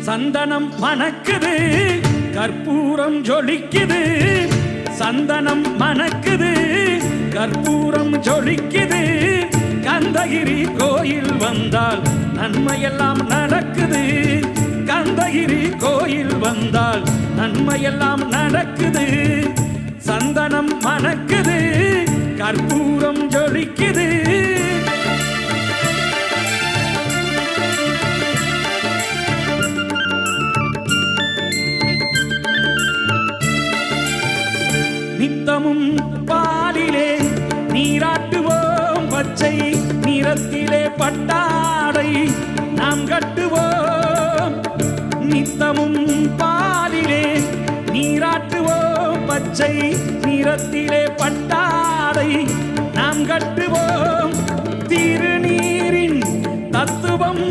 சந்தனம் மணக்குது கற்பூரம் ஜொலிக்குது சந்தனம் மணக்குது கற்பூரம் ஜொலிக்குது கந்தகிரி கோயில் வந்தால் நன்மையெல்லாம் நடக்குது கந்தகிரி கோயில் வந்தால் நன்மையெல்லாம் நடக்குது சந்தனம் மணக்குது கற்பூரம் ஜொலிக்குது நித்தமும் பாலிலே நீராட்டுவோம் பச்சை நிறத்திலே பட்டாடை நாம் கட்டுவோம் நித்தமும் பாலிலே நீராட்டுவோம் பச்சை நிறத்திலே பட்டாடை நாம் கட்டுவோம் திருநீரின் தத்துவம்